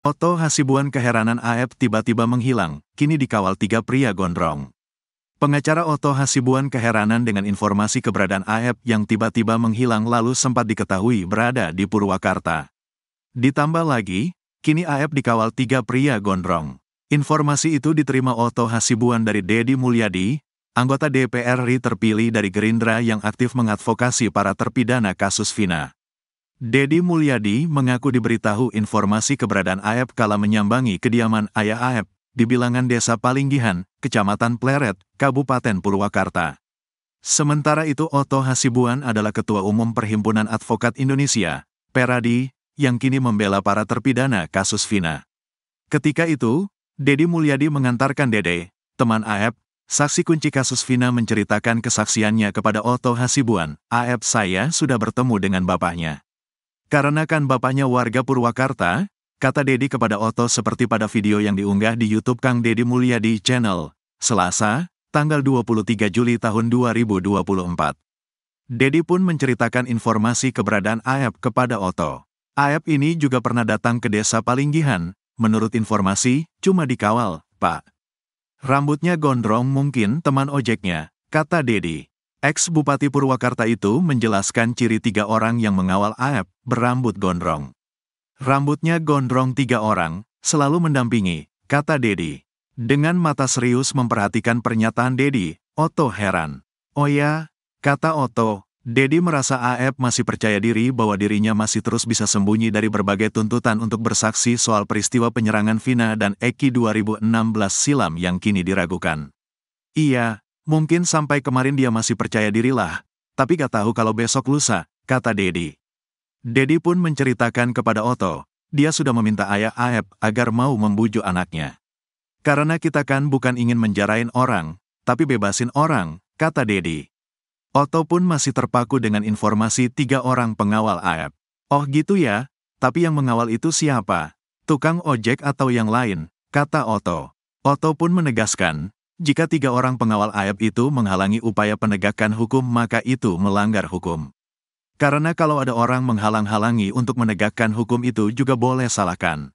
Otto Hasibuan keheranan AF tiba-tiba menghilang, kini dikawal 3 pria gondrong. Pengacara Otto Hasibuan keheranan dengan informasi keberadaan AF yang tiba-tiba menghilang lalu sempat diketahui berada di Purwakarta. Ditambah lagi, kini AF dikawal 3 pria gondrong. Informasi itu diterima Otto Hasibuan dari Deddy Mulyadi, anggota DPR RI terpilih dari Gerindra yang aktif mengadvokasi para terpidana kasus Vina. Deddy Mulyadi mengaku diberitahu informasi keberadaan AF kala menyambangi kediaman ayah AF di bilangan Desa Palinggihan, Kecamatan Pleret, Kabupaten Purwakarta. Sementara itu Otto Hasibuan adalah Ketua Umum Perhimpunan Advokat Indonesia, Peradi, yang kini membela para terpidana kasus Vina. Ketika itu, Deddy Mulyadi mengantarkan Dede, teman AF, saksi kunci kasus Vina menceritakan kesaksiannya kepada Otto Hasibuan. AF, saya sudah bertemu dengan bapaknya. Karena kan bapaknya warga Purwakarta, kata Deddy kepada Otto seperti pada video yang diunggah di YouTube Kang Deddy Mulyadi Channel, Selasa, tanggal 23 Juli tahun 2024. Deddy pun menceritakan informasi keberadaan AF kepada Otto. AF ini juga pernah datang ke Desa Palinggihan, menurut informasi, cuma dikawal, Pak. Rambutnya gondrong mungkin teman ojeknya, kata Deddy. Ex-Bupati Purwakarta itu menjelaskan ciri 3 orang yang mengawal AF, berambut gondrong. Rambutnya gondrong 3 orang, selalu mendampingi, kata Deddy. Dengan mata serius memperhatikan pernyataan Deddy, Otto heran. Oh ya, kata Otto, Deddy merasa AF masih percaya diri bahwa dirinya masih terus bisa sembunyi dari berbagai tuntutan untuk bersaksi soal peristiwa penyerangan Vina dan Eki 2016 silam yang kini diragukan. Iya, mungkin sampai kemarin dia masih percaya dirilah, tapi gak tahu kalau besok lusa, kata Deddy. Deddy pun menceritakan kepada Otto, dia sudah meminta ayah AF agar mau membujuk anaknya. Karena kita kan bukan ingin menjarain orang, tapi bebasin orang, kata Deddy. Otto pun masih terpaku dengan informasi 3 orang pengawal AF. Oh gitu ya, tapi yang mengawal itu siapa? Tukang ojek atau yang lain, kata Otto. Otto pun menegaskan, jika 3 orang pengawal AF itu menghalangi upaya penegakan hukum maka itu melanggar hukum. Karena kalau ada orang menghalang-halangi untuk menegakkan hukum itu juga boleh salahkan.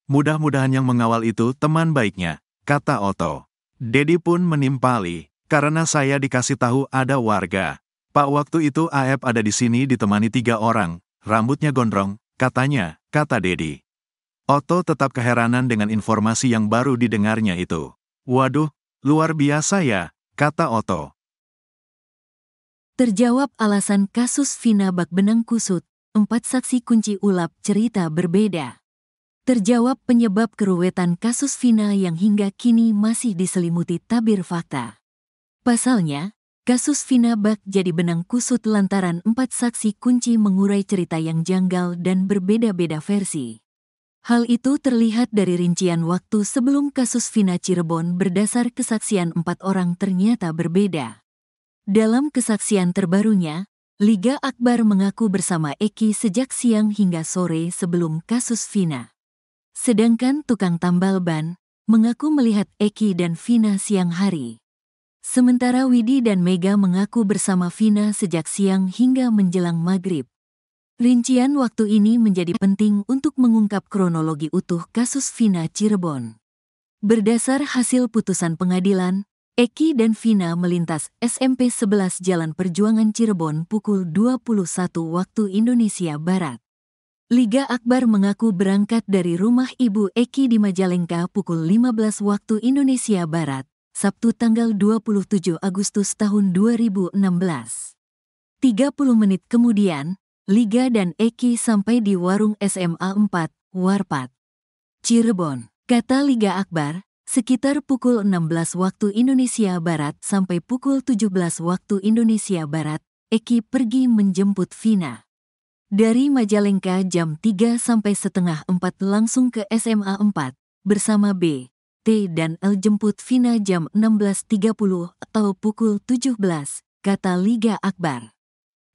Mudah-mudahan yang mengawal itu teman baiknya, kata Otto. Deddy pun menimpali, karena saya dikasih tahu ada warga. Pak, waktu itu AF ada di sini ditemani 3 orang, rambutnya gondrong, katanya, kata Deddy. Otto tetap keheranan dengan informasi yang baru didengarnya itu. Waduh, luar biasa ya, kata Otto. Terjawab alasan kasus Vina bak benang kusut, 4 saksi kunci ulap cerita berbeda. Terjawab penyebab keruwetan kasus Vina yang hingga kini masih diselimuti tabir fakta. Pasalnya, kasus Vina bak jadi benang kusut lantaran 4 saksi kunci mengurai cerita yang janggal dan berbeda-beda versi. Hal itu terlihat dari rincian waktu sebelum kasus Vina Cirebon berdasar kesaksian 4 orang ternyata berbeda. Dalam kesaksian terbarunya, Liga Akbar mengaku bersama Eki sejak siang hingga sore sebelum kasus Vina. Sedangkan tukang tambal ban mengaku melihat Eki dan Vina siang hari. Sementara Widi dan Mega mengaku bersama Vina sejak siang hingga menjelang maghrib. Rincian waktu ini menjadi penting untuk mengungkap kronologi utuh kasus Vina Cirebon. Berdasar hasil putusan pengadilan, Eki dan Vina melintas SMP 11 Jalan Perjuangan Cirebon pukul 21 waktu Indonesia Barat. Liga Akbar mengaku berangkat dari rumah ibu Eki di Majalengka pukul 15 waktu Indonesia Barat, Sabtu tanggal 27 Agustus tahun 2016. 30 menit kemudian, Liga dan Eki sampai di warung SMA 4, Warpat, Cirebon. Kata Liga Akbar, sekitar pukul 16 waktu Indonesia Barat sampai pukul 17 waktu Indonesia Barat, Eki pergi menjemput Vina. Dari Majalengka jam 3 sampai setengah 4 langsung ke SMA 4, bersama B, T dan L jemput Vina jam 16.30 atau pukul 17, kata Liga Akbar.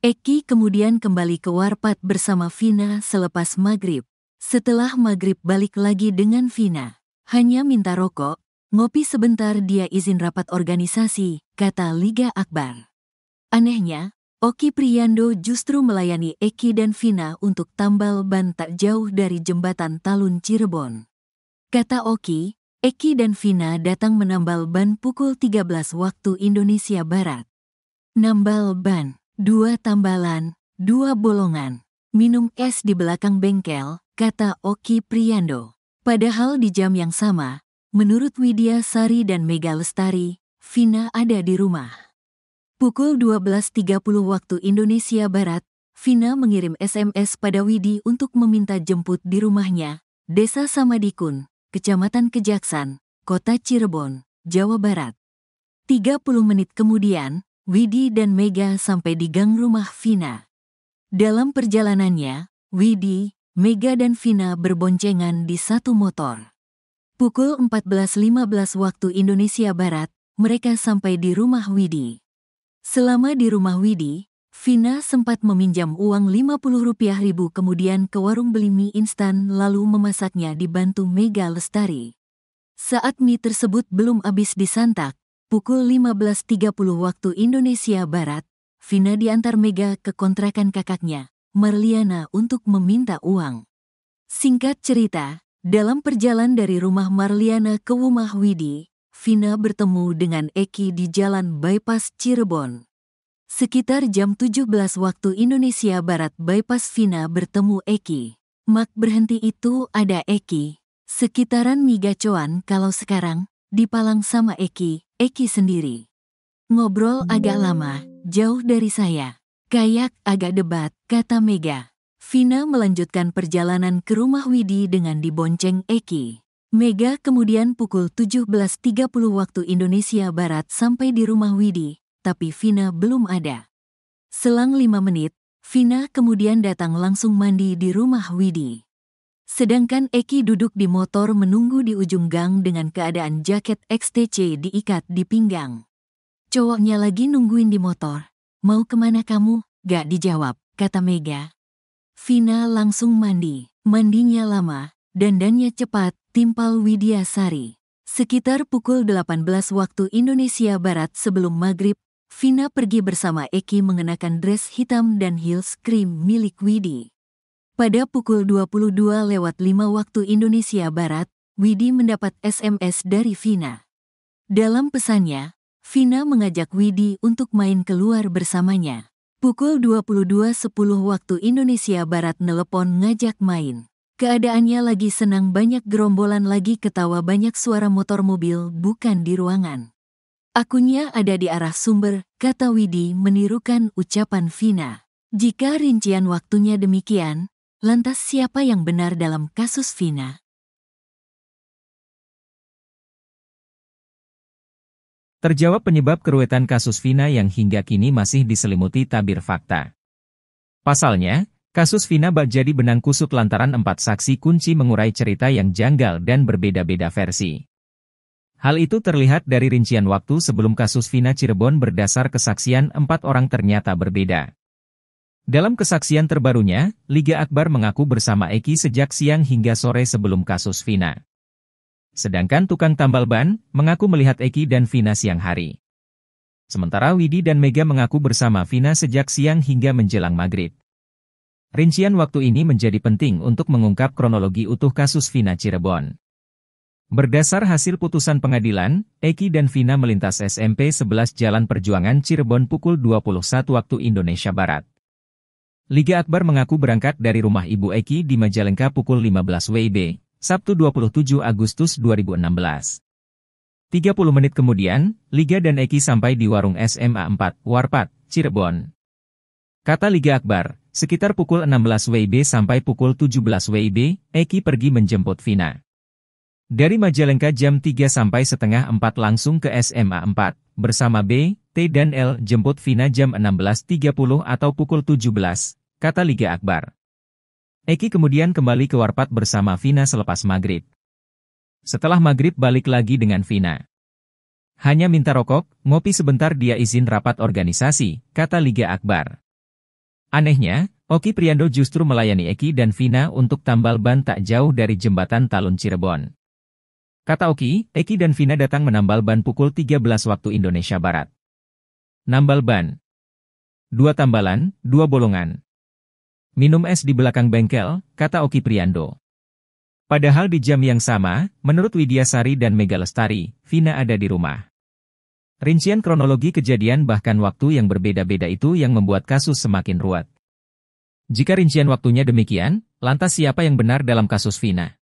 Eki kemudian kembali ke Warpat bersama Vina selepas maghrib. Setelah maghrib balik lagi dengan Vina. Hanya minta rokok, ngopi sebentar dia izin rapat organisasi, kata Liga Akbar. Anehnya, Oki Priando justru melayani Eki dan Vina untuk tambal ban tak jauh dari jembatan Talun Cirebon. Kata Oki, Eki dan Vina datang menambal ban pukul 13 waktu Indonesia Barat. Nambal ban, 2 tambalan, 2 bolongan, minum es di belakang bengkel, kata Oki Priando. Padahal di jam yang sama, menurut Widya Sari dan Mega Lestari, Vina ada di rumah. Pukul 12.30 waktu Indonesia Barat, Vina mengirim SMS pada Widi untuk meminta jemput di rumahnya, Desa Samadikun, Kecamatan Kejaksan, Kota Cirebon, Jawa Barat. 30 menit kemudian, Widi dan Mega sampai di gang rumah Vina. Dalam perjalanannya, Widi, Mega dan Vina berboncengan di satu motor. Pukul 14.15 waktu Indonesia Barat, mereka sampai di rumah Widi. Selama di rumah Widi, Vina sempat meminjam uang Rp50.000 kemudian ke warung beli mie instan lalu memasaknya dibantu Mega Lestari. Saat mie tersebut belum habis disantap, pukul 15.30 waktu Indonesia Barat, Vina diantar Mega ke kontrakan kakaknya, Marliana untuk meminta uang. Singkat cerita, dalam perjalanan dari rumah Marliana ke rumah Widi, Vina bertemu dengan Eki di Jalan Bypass Cirebon. Sekitar jam 17 waktu Indonesia Barat bypass Vina bertemu Eki. Mak berhenti itu ada Eki. Sekitaran Migacoan kalau sekarang, dipalang sama Eki sendiri. Ngobrol agak lama, jauh dari saya. Kayak agak debat, kata Mega. Vina melanjutkan perjalanan ke rumah Widi dengan dibonceng Eki. Mega kemudian pukul 17.30 waktu Indonesia Barat sampai di rumah Widi, tapi Vina belum ada. Selang 5 menit, Vina kemudian datang langsung mandi di rumah Widi. Sedangkan Eki duduk di motor menunggu di ujung gang dengan keadaan jaket XTC diikat di pinggang. Cowoknya lagi nungguin di motor. Mau kemana kamu? Gak dijawab, kata Mega. Vina langsung mandi. Mandinya lama, dandannya cepat, timpal Widya Sari. Sekitar pukul 18 waktu Indonesia Barat sebelum maghrib, Vina pergi bersama Eki mengenakan dress hitam dan heels krim milik Widi. Pada pukul 22.05 waktu Indonesia Barat, Widi mendapat SMS dari Vina. Dalam pesannya, Vina mengajak Widi untuk main keluar bersamanya. Pukul 22.10 waktu Indonesia Barat nelepon ngajak main. Keadaannya lagi senang banyak gerombolan lagi ketawa banyak suara motor mobil bukan di ruangan. Akunnya ada di arah sumber, kata Widi menirukan ucapan Vina. Jika rincian waktunya demikian, lantas siapa yang benar dalam kasus Vina? Terjawab penyebab keruwetan kasus Vina yang hingga kini masih diselimuti tabir fakta. Pasalnya, kasus Vina bak jadi benang kusut lantaran 4 saksi kunci mengurai cerita yang janggal dan berbeda-beda versi. Hal itu terlihat dari rincian waktu sebelum kasus Vina Cirebon berdasar kesaksian 4 orang ternyata berbeda. Dalam kesaksian terbarunya, Liga Akbar mengaku bersama Eki sejak siang hingga sore sebelum kasus Vina. Sedangkan tukang tambal ban mengaku melihat Eki dan Vina siang hari. Sementara Widi dan Mega mengaku bersama Vina sejak siang hingga menjelang maghrib. Rincian waktu ini menjadi penting untuk mengungkap kronologi utuh kasus Vina Cirebon. Berdasar hasil putusan pengadilan, Eki dan Vina melintas SMP 11 Jalan Perjuangan Cirebon pukul 21 waktu Indonesia Barat. Liga Akbar mengaku berangkat dari rumah Ibu Eki di Majalengka pukul 15 WIB, Sabtu 27 Agustus 2016. 30 menit kemudian, Liga dan Eki sampai di warung SMA 4, Warpat, Cirebon. Kata Liga Akbar, sekitar pukul 16 WIB sampai pukul 17 WIB, Eki pergi menjemput Vina. Dari Majalengka jam 3 sampai setengah 4 langsung ke SMA 4, bersama B, T dan L jemput Vina jam 16.30 atau pukul 17, kata Liga Akbar. Eki kemudian kembali ke Warpat bersama Vina selepas maghrib. Setelah maghrib balik lagi dengan Vina. Hanya minta rokok, ngopi sebentar dia izin rapat organisasi, kata Liga Akbar. Anehnya, Oki Priando justru melayani Eki dan Vina untuk tambal ban tak jauh dari jembatan Talun Cirebon. Kata Oki, Eki dan Vina datang menambal ban pukul 13 waktu Indonesia Barat. Nambal ban. 2 tambalan, 2 bolongan. Minum es di belakang bengkel, kata Oki Priando. Padahal di jam yang sama, menurut Widyasari dan Mega Lestari, Vina ada di rumah. Rincian kronologi kejadian bahkan waktu yang berbeda-beda itu yang membuat kasus semakin ruwet. Jika rincian waktunya demikian, lantas siapa yang benar dalam kasus Vina?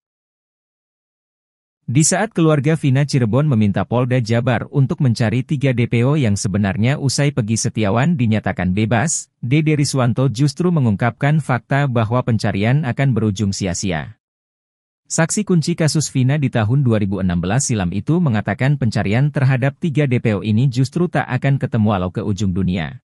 Di saat keluarga Vina Cirebon meminta Polda Jabar untuk mencari 3 DPO yang sebenarnya usai Peggy Setiawan dinyatakan bebas, Dede Riswanto justru mengungkapkan fakta bahwa pencarian akan berujung sia-sia. Saksi kunci kasus Vina di tahun 2016 silam itu mengatakan pencarian terhadap 3 DPO ini justru tak akan ketemu walau ke ujung dunia.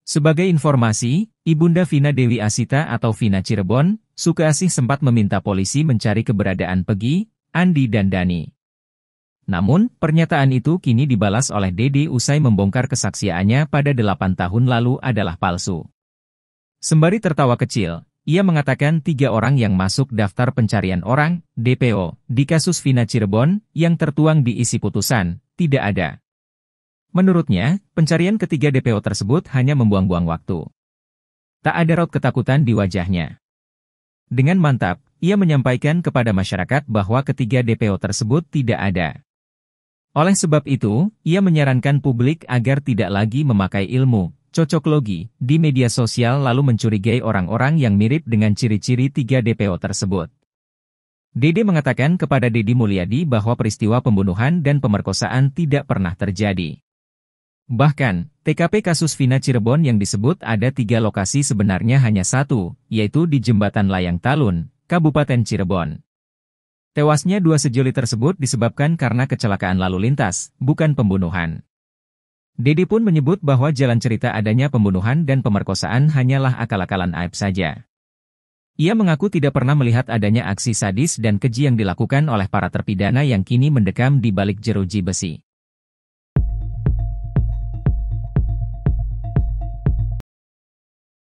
Sebagai informasi, Ibunda Vina Dewi Asita atau Vina Cirebon, Sukaasih sempat meminta polisi mencari keberadaan Peggy, Andi dan Dani. Namun, pernyataan itu kini dibalas oleh Dede usai membongkar kesaksiannya pada 8 tahun lalu adalah palsu. Sembari tertawa kecil, ia mengatakan 3 orang yang masuk daftar pencarian orang, DPO, di kasus Vina Cirebon, yang tertuang di isi putusan, tidak ada. Menurutnya, pencarian ketiga DPO tersebut hanya membuang-buang waktu. Tak ada raut ketakutan di wajahnya. Dengan mantap, ia menyampaikan kepada masyarakat bahwa ketiga DPO tersebut tidak ada. Oleh sebab itu, ia menyarankan publik agar tidak lagi memakai ilmu cocoklogi di media sosial lalu mencurigai orang-orang yang mirip dengan ciri-ciri 3 DPO tersebut. Dede mengatakan kepada Deddy Mulyadi bahwa peristiwa pembunuhan dan pemerkosaan tidak pernah terjadi. Bahkan, TKP kasus Vina Cirebon yang disebut ada 3 lokasi sebenarnya hanya 1, yaitu di Jembatan Layang Talun, Kabupaten Cirebon. Tewasnya 2 sejoli tersebut disebabkan karena kecelakaan lalu lintas, bukan pembunuhan. Dede pun menyebut bahwa jalan cerita adanya pembunuhan dan pemerkosaan hanyalah akal-akalan aib saja. Ia mengaku tidak pernah melihat adanya aksi sadis dan keji yang dilakukan oleh para terpidana yang kini mendekam di balik jeruji besi.